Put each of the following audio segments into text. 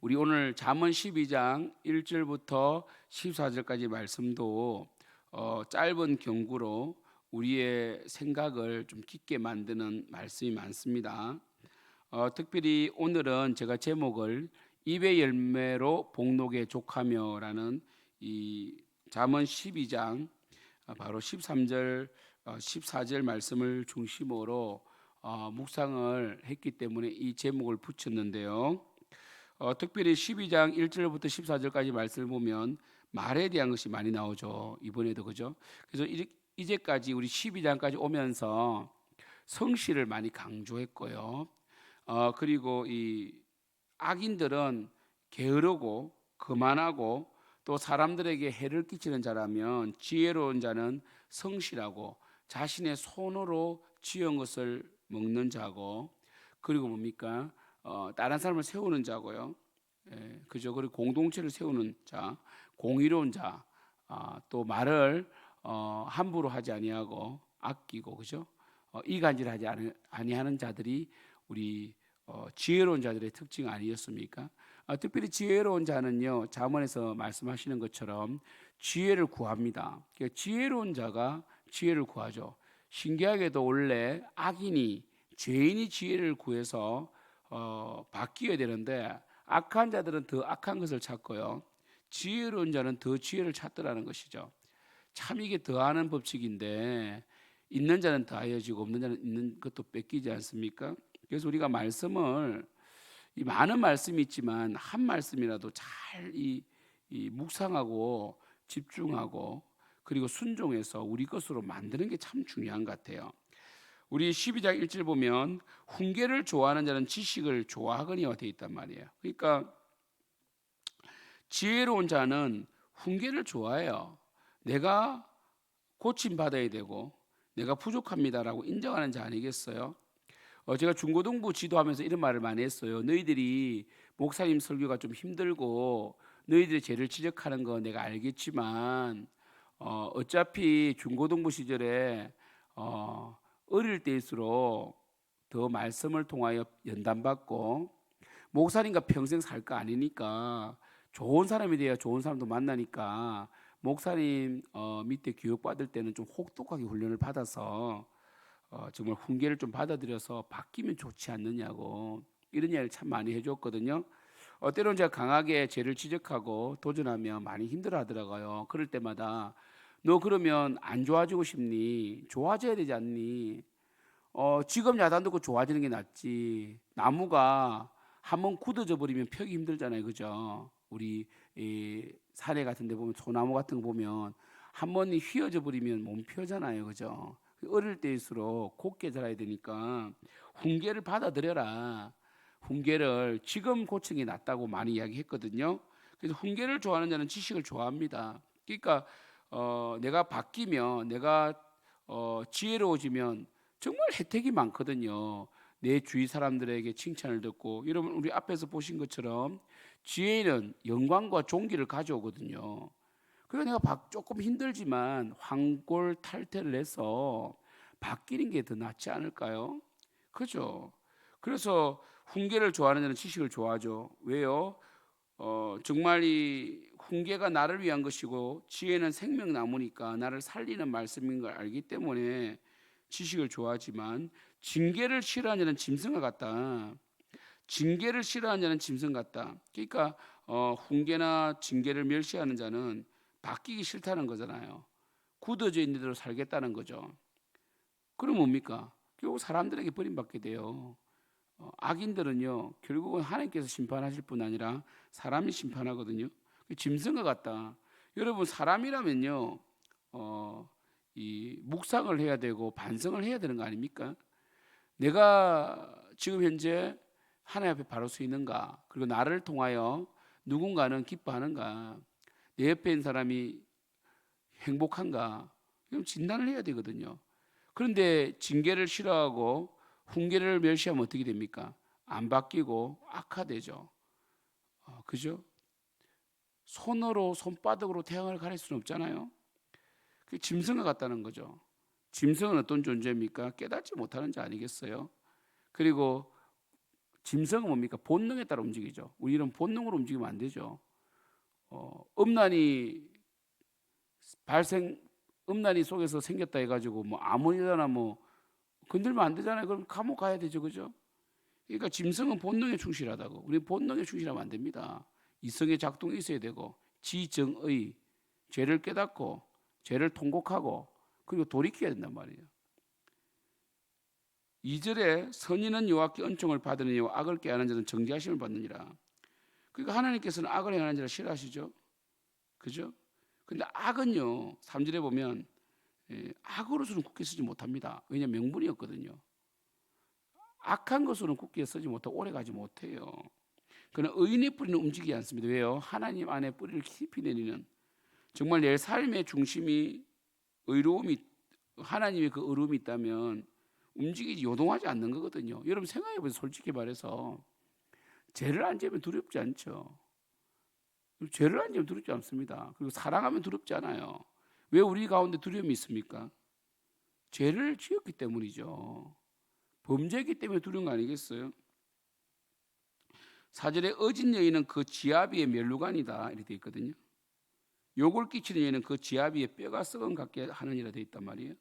우리 오늘 잠언 12장 1절부터 14절까지 말씀도 짧은 경구로 우리의 생각을 좀 깊게 만드는 말씀이 많습니다. 특별히 오늘은 제가 제목을 입의 열매로 복록에 족하며라는 이 잠언 12장 바로 13절 14절 말씀을 중심으로 묵상을 했기 때문에 이 제목을 붙였는데요. 특별히 12장 1절부터 14절까지 말씀을 보면 말에 대한 것이 많이 나오죠. 이번에도 그죠? 그래서 이제까지 우리 12장까지 오면서 성실을 많이 강조했고요. 그리고 이 악인들은 게으르고 거만하고 또 사람들에게 해를 끼치는 자라면 지혜로운 자는 성실하고 자신의 손으로 지은 것을 먹는 자고, 그리고 뭡니까? 다른 사람을 세우는 자고요. 그죠? 그리고 공동체를 세우는 자, 공의로운 자, 또 말을 함부로 하지 아니하고 아끼고, 그죠? 이간질하지 아니하는 자들이 우리 지혜로운 자들의 특징 아니었습니까? 특별히 지혜로운 자는요, 잠언에서 말씀하시는 것처럼 지혜를 구합니다. 그러니까 지혜로운 자가 지혜를 구하죠. 신기하게도 원래 악인이 죄인이 지혜를 구해서 바뀌어야 되는데 악한 자들은 더 악한 것을 찾고요. 지혜로운 자는 더 지혜를 찾더라는 것이죠. 참 이게 더하는 법칙인데 있는 자는 더하여지고 없는 자는 있는 것도 뺏기지 않습니까? 그래서 우리가 말씀을 이 많은 말씀이 있지만 한 말씀이라도 잘 묵상하고 집중하고 그리고 순종해서 우리 것으로 만드는 게 참 중요한 것 같아요. 우리 12장 1절 보면 훈계를 좋아하는 자는 지식을 좋아하거니와 되어 있단 말이에요. 그러니까 지혜로운 자는 훈계를 좋아해요. 내가 고침 받아야 되고 내가 부족합니다라고 인정하는 자 아니겠어요? 제가 중고등부 지도하면서 이런 말을 많이 했어요. 너희들이 목사님 설교가 좀 힘들고 너희들의 죄를 지적하는 거 내가 알겠지만 어차피 중고등부 시절에 어릴 때일수록 더 말씀을 통하여 연단받고 목사님과 평생 살 거 아니니까 좋은 사람이 돼야 좋은 사람도 만나니까 목사님 밑에 교육받을 때는 좀 혹독하게 훈련을 받아서 정말 훈계를 좀 받아들여서 바뀌면 좋지 않느냐고 이런 이야기를 참 많이 해줬거든요. 때로는 제가 강하게 죄를 지적하고 도전하면 많이 힘들어 하더라고요. 그럴 때마다 너 그러면 안 좋아지고 싶니? 좋아져야 되지 않니? 지금 야단 듣고 좋아지는 게 낫지. 나무가 한번 굳어져 버리면 펴기 힘들잖아요. 그죠? 우리 이 산에 같은 데 보면 소나무 같은 거 보면 한 번이 휘어져 버리면 못 펴잖아요. 그죠? 어릴 때일수록 곱게 자라야 되니까 훈계를 받아들여라. 훈계를 지금 고치는 게 낫다고 많이 이야기했거든요. 그래서 훈계를 좋아하는 자는 지식을 좋아합니다. 그러니까 내가 바뀌면 내가 지혜로워지면 정말 혜택이 많거든요. 내 주위 사람들에게 칭찬을 듣고 여러분 우리 앞에서 보신 것처럼 지혜는 영광과 존귀를 가져오거든요. 그러니까 내가 조금 힘들지만 황골탈퇴를 해서 바뀌는 게 더 낫지 않을까요? 그죠? 그래서 훈계를 좋아하는 자는 지식을 좋아하죠. 왜요? 정말 이 훈계가 나를 위한 것이고 지혜는 생명나무니까 나를 살리는 말씀인 걸 알기 때문에 지식을 좋아하지만 징계를 싫어하는 자는 짐승과 같다. 징계를 싫어하는 자는 짐승 같다. 그러니까 훈계나 징계를 멸시하는 자는 바뀌기 싫다는 거잖아요. 굳어져 있는 대로 살겠다는 거죠. 그럼 뭡니까? 결국 사람들에게 버림받게 돼요. 악인들은요 결국은 하나님께서 심판하실 뿐 아니라 사람이 심판하거든요. 짐승과 같다. 여러분 사람이라면요 이 묵상을 해야 되고 반성을 해야 되는 거 아닙니까? 내가 지금 현재 하나님 앞에 바로 서 있는가? 그리고 나를 통하여 누군가는 기뻐하는가? 내 옆에 있는 사람이 행복한가? 이런 진단을 해야 되거든요. 그런데 징계를 싫어하고 훈계를 멸시하면 어떻게 됩니까? 안 바뀌고 악화되죠. 그죠? 손으로 손바닥으로 태양을 가릴 수는 없잖아요. 그 짐승과 같다는 거죠. 짐승은 어떤 존재입니까? 깨닫지 못하는 자 아니겠어요? 그리고 짐승은 뭡니까? 본능에 따라 움직이죠. 우리는 본능으로 움직이면 안 되죠. 음란이 발생, 음란이 속에서 생겼다 해가지고 뭐 아무리나 뭐 건들면 안 되잖아요. 그럼 감옥 가야 되죠, 그죠? 그러니까 짐승은 본능에 충실하다고. 우리 본능에 충실하면 안 됩니다. 이성의 작동이 있어야 되고 지정의, 죄를 깨닫고 죄를 통곡하고 그리고 돌이켜야 된단 말이에요. 2절에 선인은 여호와께 은총을 받으느니와 악을 꾀하는 자는 정죄하심을 받느니라. 그러니까 하나님께서는 악을 행하는 자를 싫어하시죠. 그죠? 근데 악은요, 3절에 보면 악으로서는 굳게 쓰지 못합니다. 왜냐하면 명분이었거든요. 악한 것으로는 굳게 쓰지 못하고 오래 가지 못해요. 그러나 의인의 뿌리는 움직이지 않습니다. 왜요? 하나님 안에 뿌리를 깊이 내리는, 정말 내 삶의 중심이 의로움이, 하나님의 그 의로움이 있다면 움직이지, 요동하지 않는 거거든요. 여러분 생각해 보세요. 솔직히 말해서 죄를 안 지으면 두렵지 않죠. 죄를 안 지으면 두렵지 않습니다. 그리고 사랑하면 두렵지 않아요. 왜 우리 가운데 두려움이 있습니까? 죄를 지었기 때문이죠. 범죄이기 때문에 두려운 거 아니겠어요? 4절에 어진 여인은 그 지아비의 멸루관이다 이렇게 돼 있거든요. 욕을 끼치는 여인은 그 지아비의 뼈가 썩은 같게 하느니라 돼 있단 말이에요.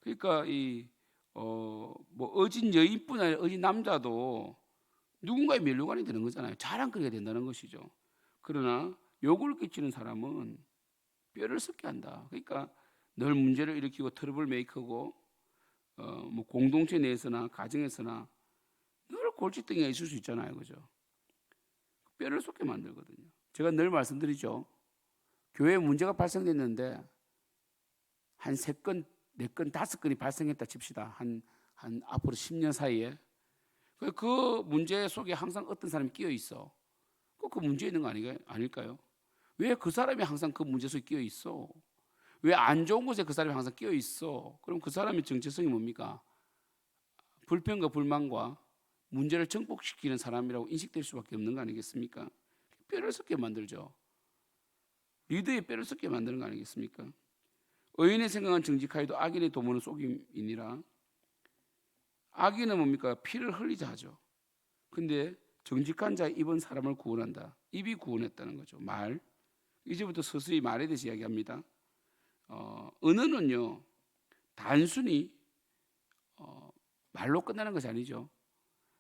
그러니까 뭐 어진 여인뿐 아니라 어진 남자도 누군가의 멸류관이 되는 거잖아요. 자랑거리가 된다는 것이죠. 그러나 욕을 끼치는 사람은 뼈를 썩게 한다. 그러니까 늘 문제를 일으키고 트러블 메이커고 뭐 공동체 내에서나 가정에서나 늘 골칫덩이가 있을 수 있잖아요. 그죠? 뼈를 썩게 만들거든요. 제가 늘 말씀드리죠. 교회에 문제가 발생됐는데 한 3건, 4건, 5건이 발생했다 칩시다. 한 앞으로 10년 사이에. 그 문제 속에 항상 어떤 사람이 끼어 있어. 그 문제 있는 거 아닐까요? 왜 그 사람이 항상 그 문제 속에 끼어 있어? 왜 안 좋은 곳에 그 사람이 항상 끼어 있어? 그럼 그 사람의 정체성이 뭡니까? 불평과 불만과 문제를 정복시키는 사람이라고 인식될 수밖에 없는 거 아니겠습니까? 뼈를 썩게 만들죠. 리더의 뼈를 썩게 만드는 거 아니겠습니까? 의인의 생각은 정직하여도 악인의 도모는 속임이니라. 악인은 뭡니까? 피를 흘리자 하죠. 근데 정직한 자의 입은 사람을 구원한다. 입이 구원했다는 거죠. 말. 이제부터 서서히 말에 대해서 이야기합니다. 언어는요, 단순히 말로 끝나는 것이 아니죠.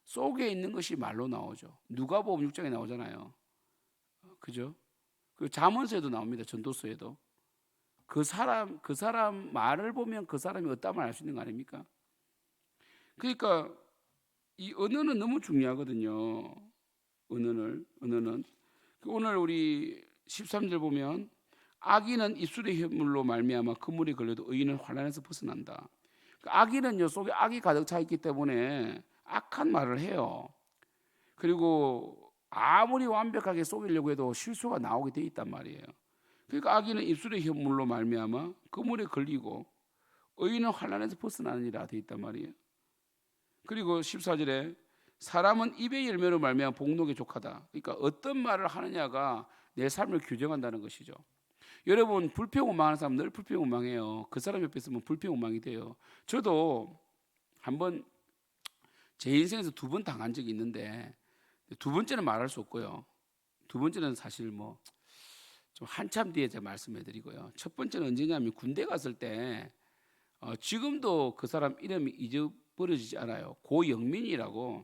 속에 있는 것이 말로 나오죠. 누가복음 6장에 나오잖아요. 그죠? 그 잠언서에도 나옵니다. 전도서에도. 그 사람 말을 보면 그 사람이 어떤 말을 할 수 있는 거 아닙니까? 그러니까 이 언어는 너무 중요하거든요. 언어는 오늘 우리 13절 보면 악인은 입술의 혐물로 말미암아 그물에 걸려도 의인은 환난에서 벗어난다. 악인은요, 속에 악이 가득 차 있기 때문에 악한 말을 해요. 그리고 아무리 완벽하게 속이려고 해도 실수가 나오게 돼 있단 말이에요. 그러니까 악인은 입술의 혐물로 말미암아 그물에 걸리고 의인은 환난에서 벗어나느니라 돼 있단 말이에요. 그리고 14절에 사람은 입의 열매로 말미암아 복록에 족하다. 그러니까 어떤 말을 하느냐가 내 삶을 규정한다는 것이죠. 여러분 불평원망하는 사람 늘 불평원망해요. 그 사람 옆에 있으면 불평원망이 돼요. 저도 한번 제 인생에서 2번 당한 적이 있는데, 2번째는 말할 수 없고요. 2번째는 사실 뭐 좀 한참 뒤에 제가 말씀해드리고요. 첫 번째는 언제냐면 군대 갔을 때 지금도 그 사람 이름이 잊어버려지지 않아요. 고영민이라고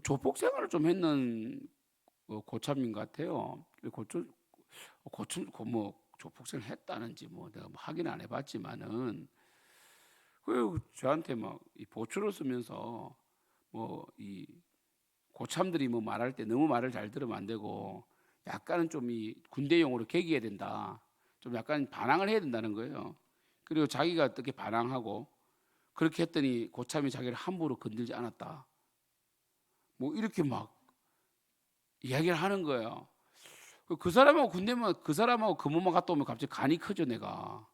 조폭 생활을 좀 했는 고참인 것 같아요. 뭐 조폭 생활 했다는지 뭐 내가 뭐 확인 안 해봤지만은 그 저한테 막 이 보초를 쓰면서 뭐 이 고참들이 뭐 말할 때 너무 말을 잘 들으면 안 되고 약간은 좀 이 군대용으로 개기해야 된다. 좀 약간 반항을 해야 된다는 거예요. 그리고 자기가 어떻게 반항하고 그렇게 했더니 고참이 자기를 함부로 건들지 않았다. 뭐 이렇게 막 이야기를 하는 거예요. 그 사람하고 군대만 그 사람하고 근무만 갔다 오면 갑자기 간이 커져 내가.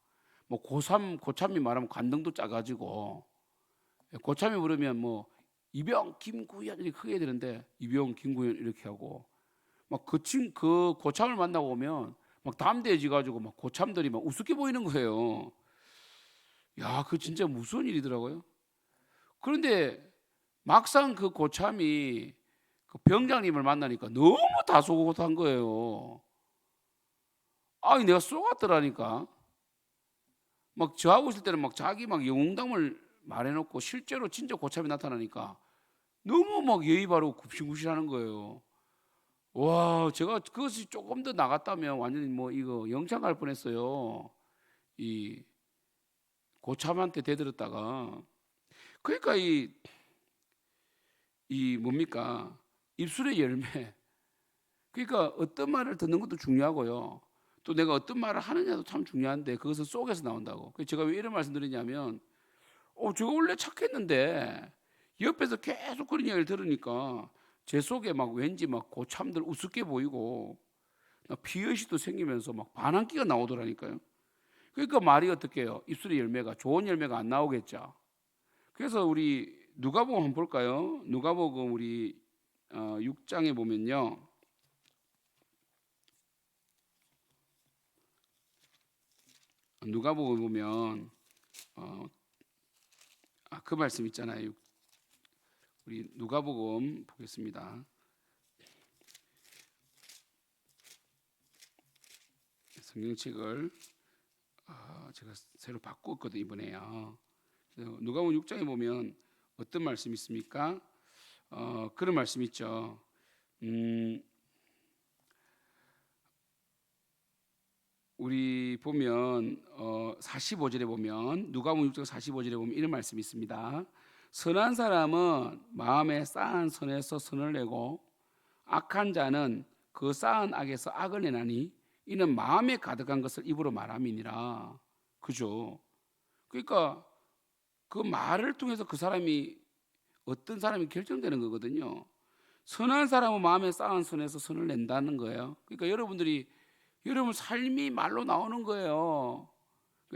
뭐 고참이 말하면 관등도 짜가지고 고참이 부르면 뭐 이병 김구현 이렇게 크게 되는데 이병 김구현 이렇게 하고 막 그 고참을 만나고 오면 막 담대해지 가지고 막 고참들이 막 우습게 보이는 거예요. 야, 그 진짜 무서운 일이더라고요. 그런데 막상 그 고참이 그 병장님을 만나니까 너무 다소곳한 거예요. 아니 내가 쏘았더라니까. 막 저하고 있을 때는 막 자기 막 영웅담을 말해놓고 실제로 진짜 고참이 나타나니까 너무 막 예의 바르고 굽신굽신하는 거예요. 와, 제가 그것이 조금 더 나갔다면 완전히 뭐 이거 영창 갈 뻔했어요. 이 고참한테 대들었다가. 그러니까 이 뭡니까? 입술의 열매. 그러니까 어떤 말을 듣는 것도 중요하고요. 또 내가 어떤 말을 하느냐도 참 중요한데 그것은 속에서 나온다고. 그래서 제가 왜 이런 말씀 드리냐면 제가 원래 착했는데 옆에서 계속 그런 이야기를 들으니까 제 속에 막 왠지 막 고참들 우습게 보이고 비의식도 생기면서 막 반항기가 나오더라니까요. 그러니까 말이 어떻게 해요? 입술의 열매가 좋은 열매가 안 나오겠죠. 그래서 우리 누가복음 한번 볼까요? 누가복음 우리 6장에 보면요. 누가복음 보면 그 말씀 있잖아요. 우리 누가복음 보겠습니다. 성경책을 제가 새로 바꿨거든요 이번에요. 누가복음 6장에 보면 어떤 말씀이 있습니까? 그런 말씀 있죠. 우리 보면 45절에 보면 누가복음 6장 45절에 보면 이런 말씀이 있습니다. 선한 사람은 마음에 쌓은 선에서 선을 내고 악한 자는 그 쌓은 악에서 악을 내나니 이는 마음에 가득한 것을 입으로 말함이니라. 그죠? 그러니까 그 말을 통해서 그 사람이 어떤 사람이 결정되는 거거든요. 선한 사람은 마음에 쌓은 선에서 선을 낸다는 거예요. 그러니까 여러분 삶이 말로 나오는 거예요.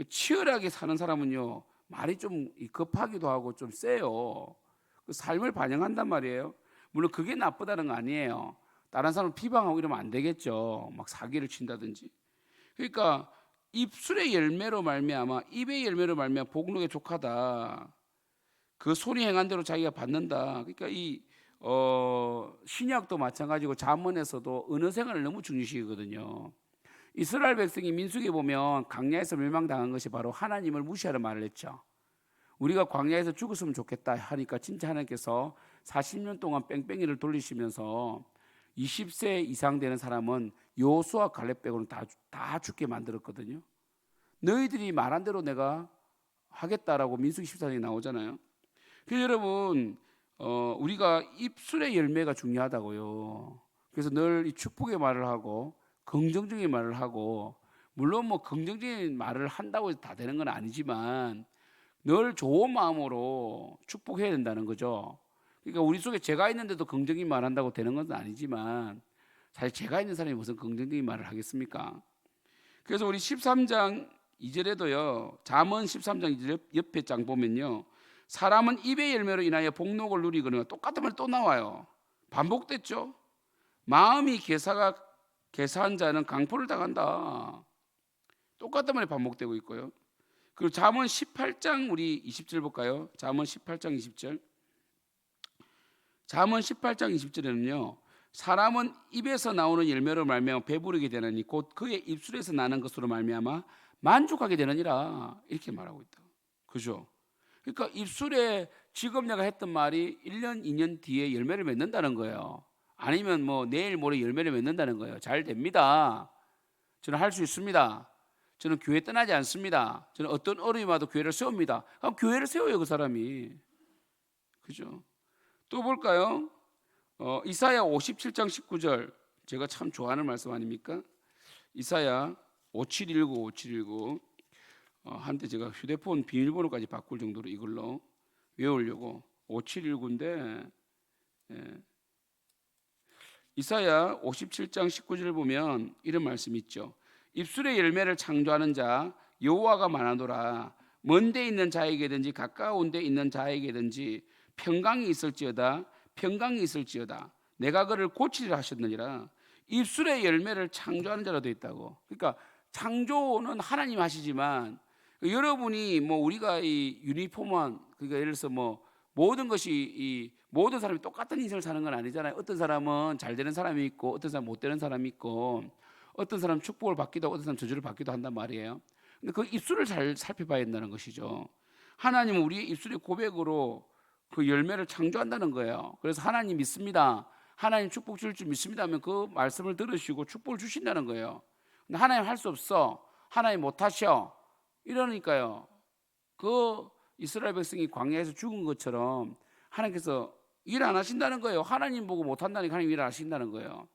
치열하게 사는 사람은요 말이 좀 급하기도 하고 좀 세요. 그 삶을 반영한단 말이에요. 물론 그게 나쁘다는 거 아니에요. 다른 사람을 비방하고 이러면 안 되겠죠. 막 사기를 친다든지. 그러니까 입술의 열매로 말미암아 입의 열매로 말미암아 복록에 족하다. 그 손이 행한 대로 자기가 받는다. 그러니까 신약도 마찬가지고 잠언에서도 언어 생활을 너무 중요시하거든요. 이스라엘 백성이 민수기에 보면 광야에서 멸망당한 것이 바로 하나님을 무시하는 말을 했죠. 우리가 광야에서 죽었으면 좋겠다 하니까 진짜 하나님께서 40년 동안 뺑뺑이를 돌리시면서 20세 이상 되는 사람은 여호수아 갈렙 빼고는 다 죽게 만들었거든요. 너희들이 말한 대로 내가 하겠다라고 민수기 14장에 나오잖아요. 그래서 여러분 우리가 입술의 열매가 중요하다고요. 그래서 늘 이 축복의 말을 하고 긍정적인 말을 하고 물론 뭐 긍정적인 말을 한다고 해서 다 되는 건 아니지만 늘 좋은 마음으로 축복해야 된다는 거죠. 그러니까 우리 속에 제가 있는데도 긍정적인 말을 한다고 되는 건 아니지만 사실 제가 있는 사람이 무슨 긍정적인 말을 하겠습니까? 그래서 우리 13장 2절에도요. 잠언 13장 2절 옆에 장 보면요. 사람은 입의 열매로 인하여 복록을 누리거니와 똑같은 말이 또 나와요. 반복됐죠. 마음이 개사한 자는 강포를 당한다. 똑같은 말이 반복되고 있고요. 그리고 잠언 18장 우리 20절 볼까요? 잠언 18장 20절. 잠언 18장 20절에는요. 사람은 입에서 나오는 열매로 말미암아 배부르게 되느니 곧 그의 입술에서 나는 것으로 말미암아 만족하게 되느니라. 이렇게 말하고 있다. 그죠? 그러니까 입술에 지금 내가 했던 말이 1년, 2년 뒤에 열매를 맺는다는 거예요. 아니면 뭐 내일 모레 열매를 맺는다는 거예요. 잘 됩니다. 저는 할 수 있습니다. 저는 교회 떠나지 않습니다. 저는 어떤 어려움이 와도 교회를 세웁니다. 그럼 교회를 세워요, 그 사람이. 그죠? 또 볼까요? 이사야 57장 19절. 제가 참 좋아하는 말씀 아닙니까? 이사야 5719 한때 제가 휴대폰 비밀번호까지 바꿀 정도로 이걸로 외우려고 5719인데 이사야 57장 19절을 보면 이런 말씀이 있죠. 입술의 열매를 창조하는 자 여호와가 말하노라. 먼데 있는 자에게든지 가까운 데 있는 자에게든지 평강이 있을지어다. 내가 그를 고치리라 하셨느니라. 입술의 열매를 창조하는 자로 되어 있다고. 그러니까 창조는 하나님 하시지만 여러분이 뭐 우리가 이 유니폼한 그러니까 예를 들어서 뭐 모든 것이 이 모든 사람이 똑같은 인생을 사는 건 아니잖아요. 어떤 사람은 잘 되는 사람이 있고 어떤 사람은 못 되는 사람이 있고 어떤 사람은 축복을 받기도 하고 어떤 사람은 저주를 받기도 한단 말이에요. 근데 그 입술을 잘 살펴봐야 된다는 것이죠. 하나님은 우리의 입술의 고백으로 그 열매를 창조한다는 거예요. 그래서 하나님 믿습니다. 하나님 축복 줄 줄 믿습니다 하면 그 말씀을 들으시고 축복을 주신다는 거예요. 근데 하나님 할 수 없어. 하나님 못 하셔. 이러니까요. 그 이스라엘 백성이 광야에서 죽은 것처럼 하나님께서 일 안 하신다는 거예요. 하나님 보고 못 한다니까 하나님 일 안 하신다는 거예요.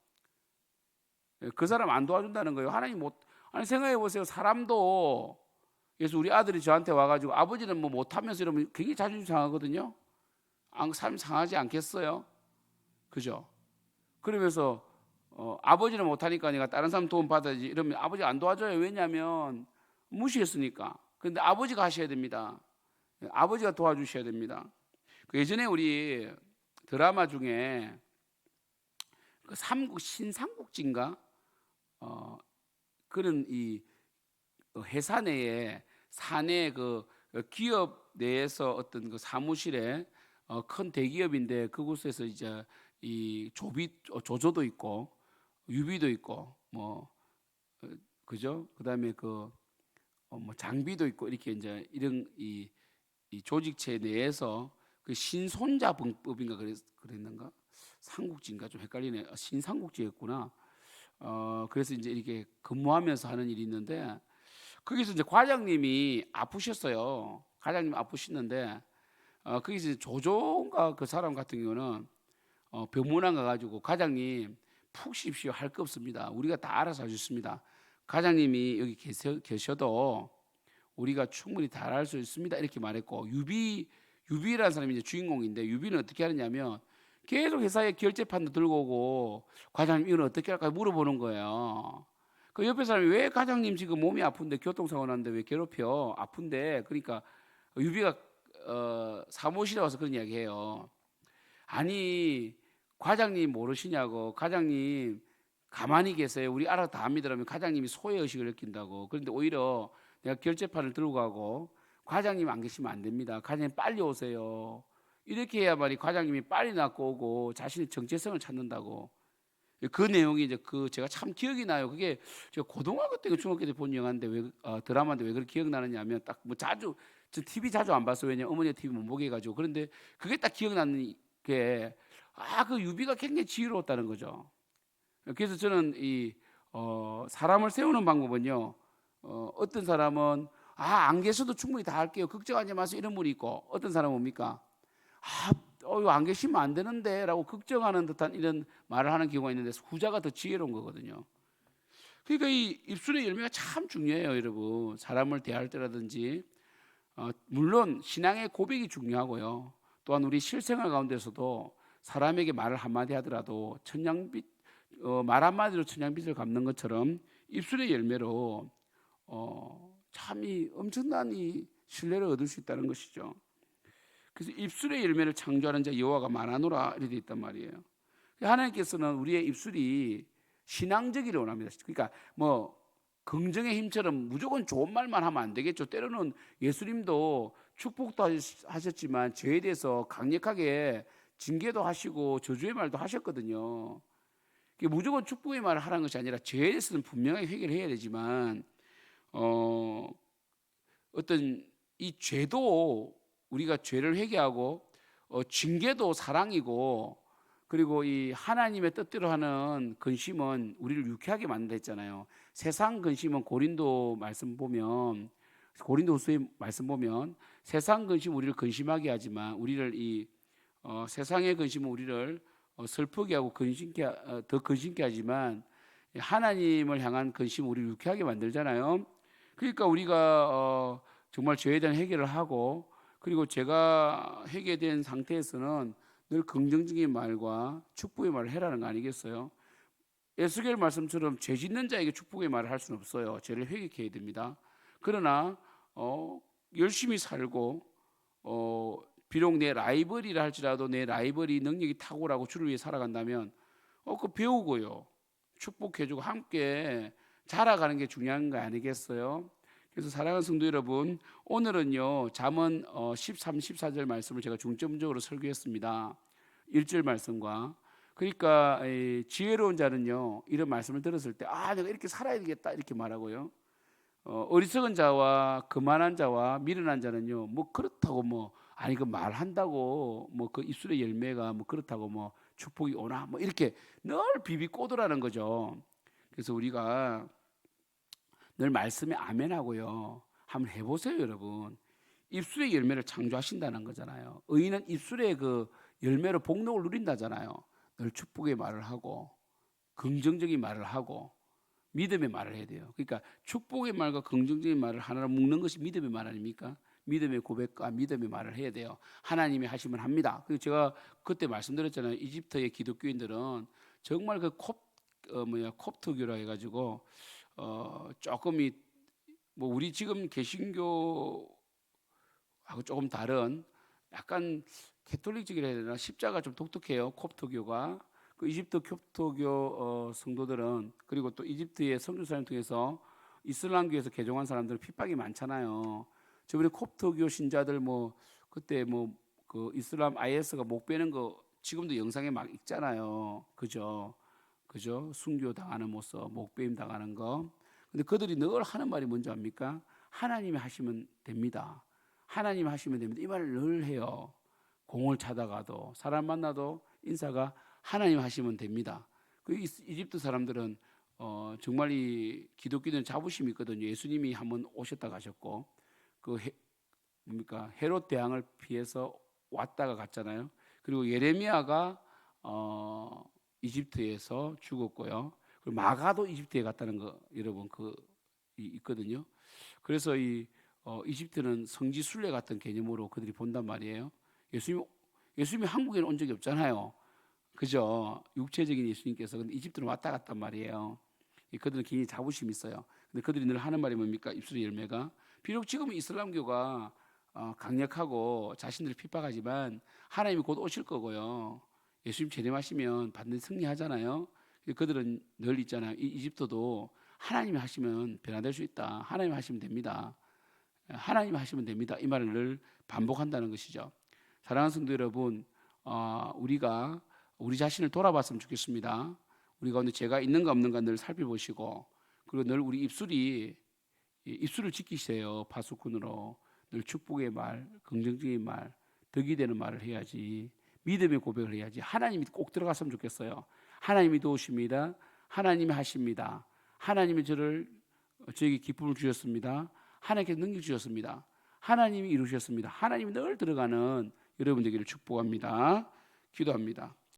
그 사람 안 도와준다는 거예요. 하나님 못. 아니 생각해 보세요. 사람도 그래서 우리 아들이 저한테 와가지고 아버지는 뭐 못하면서 이러면 굉장히 자존심 상하거든요. 삶 상하지 않겠어요? 그죠? 그러면서 아버지는 못하니까 내가 다른 사람 도움 받아야지 이러면 아버지 안 도와줘요. 왜냐하면 무시했으니까. 근데 아버지가 하셔야 됩니다. 아버지가 도와주셔야 됩니다. 그 예전에 우리 드라마 중에 그 신삼국지인가 그런 이 회사 내에 사내 그 기업 내에서 어떤 그 사무실에 큰 대기업인데 그곳에서 이제 이 조조도 있고 유비도 있고 뭐 그죠? 그다음에 그 뭐 장비도 있고 이렇게 이제 이런 이 조직체 내에서 그 신손자병법인가 그랬는가? 삼국지인가 좀 헷갈리네. 신삼국지였구나. 그래서 이제 이렇게 근무하면서 하는 일이 있는데 거기서 이제 과장님이 아프셨어요. 과장님 아프시는데 거기서 이제 조조인가 그 사람 같은 경우는 병문안 가가지고 과장님 푹 쉬십시오. 할 거 없습니다. 우리가 다 알아서 하셨습니다. 과장님이 여기 계셔도 우리가 충분히 다 할 수 있습니다. 이렇게 말했고 유비라는 사람이 이제 주인공인데 유비는 어떻게 하느냐면 계속 회사에 결제판도 들고 오고 과장님 이건 어떻게 할까요? 물어보는 거예요. 그 옆에 사람이 왜 과장님 지금 몸이 아픈데 교통사고 났는데 왜 괴롭혀? 아픈데 그러니까 유비가 사무실에 와서 그런 이야기해요. 아니 과장님 모르시냐고. 과장님 가만히 계세요. 우리 알아 다 합니다. 그러면 과장님이 소외의식을 느낀다고. 그런데 오히려 내가 결제판을 들고 가고 과장님 안 계시면 안 됩니다. 과장님 빨리 오세요. 이렇게 해야만이 과장님이 빨리 낫고 오고 자신의 정체성을 찾는다고. 그 내용이 이제 그 제가 참 기억이 나요. 그게 제가 고등학교 때 중학교 때 본 영화인데 왜 드라마인데 왜 그렇게 기억나느냐면 딱 뭐 자주 저 TV 자주 안 봤어요. 왜냐 어머니가 TV 못 보게 해가지고. 그런데 그게 딱 기억나는 게 그 유비가 굉장히 지혜로웠다는 거죠. 그래서 저는 사람을 세우는 방법은요. 어떤 사람은 안 계셔도 충분히 다 할게요. 걱정하지 마세요. 이런 분이 있고 어떤 사람은 뭡니까? 안 계시면 안 되는데 라고 걱정하는 듯한 이런 말을 하는 경우가 있는데 후자가 더 지혜로운 거거든요. 그러니까 이 입술의 열매가 참 중요해요, 여러분. 사람을 대할 때라든지 물론 신앙의 고백이 중요하고요. 또한 우리 실생활 가운데서도 사람에게 말을 한마디 하더라도 천냥빛 말 한마디로 천냥빛을 갚는 것처럼 입술의 열매로 참 이 엄청난 이 신뢰를 얻을 수 있다는 것이죠. 그래서 입술의 열매를 창조하는 자 여호와가 많아노라 이렇게 돼 있단 말이에요. 하나님께서는 우리의 입술이 신앙적이를 원합니다. 그러니까 뭐 긍정의 힘처럼 무조건 좋은 말만 하면 안 되겠죠. 때로는 예수님도 축복도 하셨지만 죄에 대해서 강력하게 징계도 하시고 저주의 말도 하셨거든요. 무조건 축복의 말을 하라는 것이 아니라 죄에 대해서는 분명하게 회개를 해야 되지만 어떤 이 죄도 우리가 죄를 회개하고 징계도 사랑이고 그리고 이 하나님의 뜻대로 하는 근심은 우리를 유쾌하게 만든다 했잖아요. 세상 근심은 고린도후서의 말씀 보면 세상 근심 우리를 근심하게 하지만 우리를 세상의 근심은 우리를 슬프게 하고 더 근심케 하지만 하나님을 향한 근심은 우리를 유쾌하게 만들잖아요. 그러니까 우리가 정말 죄에 대한 해결을 하고 그리고 제가 회개된 상태에서는 늘 긍정적인 말과 축복의 말을 해라는 거 아니겠어요? 에스겔 말씀처럼 죄 짓는 자에게 축복의 말을 할 수는 없어요. 죄를 회개해야 됩니다. 그러나 열심히 살고 비록 내 라이벌이라 할지라도 내 라이벌이 능력이 탁월하고 주를 위해 살아간다면 그 배우고요. 축복해주고 함께 자라가는 게 중요한 거 아니겠어요? 그래서 사랑하는 성도 여러분, 오늘은요 잠언 13, 14절 말씀을 제가 중점적으로 설교했습니다. 1절 말씀과. 그러니까 지혜로운 자는요 이런 말씀을 들었을 때 내가 이렇게 살아야 되겠다 이렇게 말하고요. 어리석은 자와 거만한 자와 미련한 자는요 뭐 그렇다고 뭐 아니 그 말한다고 뭐 그 입술의 열매가 뭐 그렇다고 뭐 축복이 오나 뭐 이렇게 늘 비비꼬드라는 거죠. 그래서 우리가 늘 말씀에 아멘하고요. 한번 해보세요, 여러분. 입술의 열매를 창조하신다는 거잖아요. 의인은 입술의 그 열매로 복록을 누린다잖아요. 늘 축복의 말을 하고 긍정적인 말을 하고 믿음의 말을 해야 돼요. 그러니까 축복의 말과 긍정적인 말을 하나로 묶는 것이 믿음의 말 아닙니까? 믿음의 고백과 믿음의 말을 해야 돼요. 하나님이 하시면 합니다. 그리고 제가 그때 말씀드렸잖아요. 이집트의 기독교인들은 정말 그 콥트교라 해가지고 조금 뭐 우리 지금 개신교하고 조금 다른 약간 캐톨릭적이라 해야 되나 십자가 좀 독특해요. 콥트교가 그 이집트 콥트교 성도들은 그리고 또 이집트의 선교사님 통해서 이슬람교에서 개종한 사람들은 핍박이 많잖아요. 저번에 콥트교 신자들 뭐 그때 뭐 그 이슬람 IS가 목 베는 거 지금도 영상에 막 있잖아요. 그죠? 그죠? 순교 당하는 모습, 목베임 당하는 거. 근데 그들이 늘 하는 말이 뭔지 압니까? 하나님이 하시면 됩니다. 하나님이 하시면 됩니다. 이 말을 늘 해요. 공을 차다가도 사람 만나도 인사가 하나님 하시면 됩니다. 그 이집트 사람들은 정말 이 기독교는 자부심이 있거든요. 예수님이 한번 오셨다 가셨고 그 뭡니까 헤롯 대왕을 피해서 왔다가 갔잖아요. 그리고 예레미야가 이집트에서 죽었고요. 그리고 마가도 이집트에 갔다는 거 여러분 있거든요. 그래서 이집트는 성지 순례 같은 개념으로 그들이 본단 말이에요. 예수님이 한국에는 온 적이 없잖아요. 그죠? 육체적인 예수님께서 근데 이집트는 왔다 갔단 말이에요. 그들은 굉장히 자부심이 있어요. 근데 그들이 늘 하는 말이 뭡니까? 입술의 열매가 비록 지금 이슬람교가 강력하고 자신들을 핍박하지만 하나님이 곧 오실 거고요. 예수님 재림하시면 반드시 승리하잖아요. 그들은 늘 있잖아요. 이집트도 하나님이 하시면 변화될 수 있다. 하나님이 하시면 됩니다. 하나님이 하시면 됩니다. 이 말을 늘 반복한다는 것이죠. 사랑하는 성도 여러분, 우리가 우리 자신을 돌아봤으면 좋겠습니다. 우리 가운데 죄가 있는가 없는가 늘 살펴보시고 그리고 늘 우리 입술을 지키세요. 파수꾼으로 늘 축복의 말, 긍정적인 말, 덕이 되는 말을 해야지. 믿음의 고백을 해야지. 하나님이 꼭 들어갔으면 좋겠어요. 하나님이 도우십니다. 하나님이 하십니다. 하나님이 저에게 기쁨을 주셨습니다. 하나님께 능력 주셨습니다. 하나님이 이루셨습니다. 하나님이 늘 들어가는 여러분 되기를 축복합니다. 기도합니다.